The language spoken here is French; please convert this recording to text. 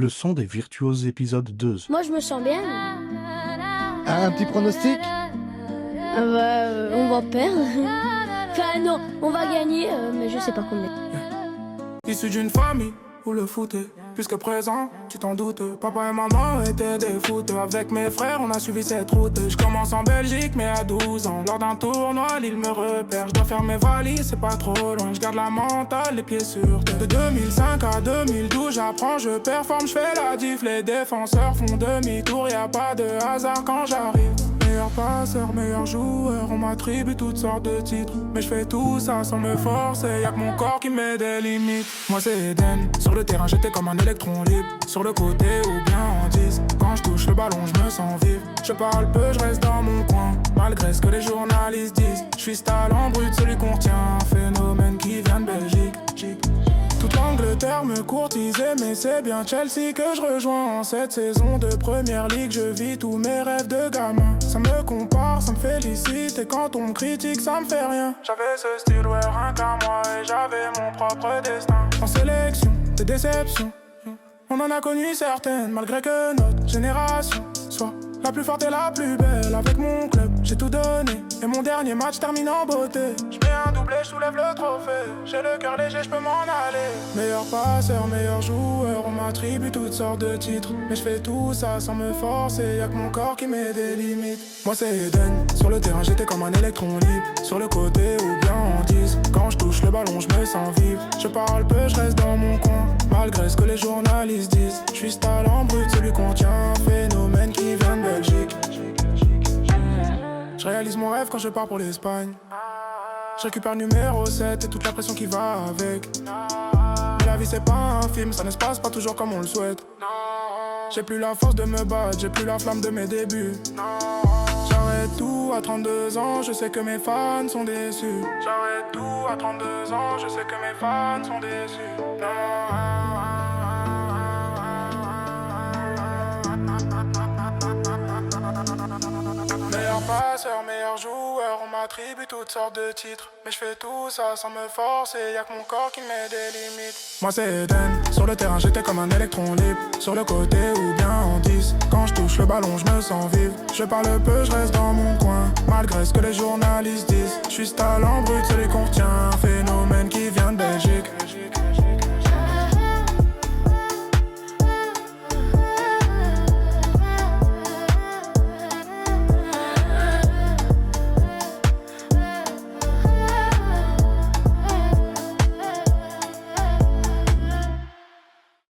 Le son des virtuoses épisode 2. Moi, je me sens bien. Un petit pronostic? On va perdre. Enfin, non, on va gagner, mais je sais pas combien. Issu d'une famille où le foot est plus que présent, tu t'en doutes. Papa et maman étaient des foot. Avec mes frères, on a suivi cette route. Je commence en Belgique, mais à 12 ans. Lors d'un tournoi, l'île me repère. Je dois faire mes valises, c'est pas trop loin. Je garde la mentale, les pieds sur terre. De 2005 à 2012, j'apprends, je performe, je fais la diff. Les défenseurs font demi-tour, y a pas de hasard quand j'arrive. Meilleur passeur, meilleur joueur, on m'attribue toutes sortes de titres. Mais je fais tout ça sans me forcer, y'a que mon corps qui met des limites. Moi c'est Eden, sur le terrain j'étais comme un électron libre. Sur le côté ou bien en 10, quand je touche le ballon je me sens vivre. Je parle peu, je reste dans mon coin, malgré ce que les journalistes disent. Je suis ce talent brut, celui qu'on retient, un phénomène qui vient de Belgique. Toute l'Angleterre me courtisait, mais c'est bien Chelsea que je rejoins. En cette saison de première ligue, je vis tous mes rêves de gamin. Ça me compare, ça me félicite, et quand on me critique, ça me fait rien. J'avais ce style, ouais, rien qu'à moi, et j'avais mon propre destin. En sélection, des déceptions, on en a connu certaines, malgré que notre génération soit la plus forte et la plus belle. Avec mon club, j'ai tout donné, et mon dernier match termine en beauté. Je mets un doublé, je soulève le trophée. J'ai le cœur léger, je peux m'en aller. Meilleur passeur, meilleur joueur, on m'attribue toutes sortes de titres. Mais je fais tout ça sans me forcer, y'a que mon corps qui met des limites. Moi c'est Eden, sur le terrain j'étais comme un électron libre. Sur le côté ou bien en 10, quand je touche le ballon je me sens vivre. Je parle peu, je reste dans mon coin, malgré ce que les journalistes disent. Je suis ce talent brut, celui qu'on tient, un phénomène qui vient de Belgique. Je réalise mon rêve quand je pars pour l'Espagne. Je récupère le numéro 7 et toute la pression qui va avec. Mais la vie c'est pas un film, ça ne se passe pas toujours comme on le souhaite. J'ai plus la force de me battre, j'ai plus la flamme de mes débuts. J'arrête tout à 32 ans, je sais que mes fans sont déçus. J'arrête tout à 32 ans, je sais que mes fans sont déçus. Meilleur passeur, meilleur joueur, on m'attribue toutes sortes de titres. Mais je fais tout ça sans me forcer, y'a que mon corps qui met des limites. Moi c'est Eden, sur le terrain j'étais comme un électron libre. Sur le côté ou bien en 10, quand je touche le ballon je me sens vivre. Je parle peu, je reste dans mon coin, malgré ce que les journalistes disent. Je suis ce talent brut, celui qu'on retient, un phénomène qui vient de Belgique.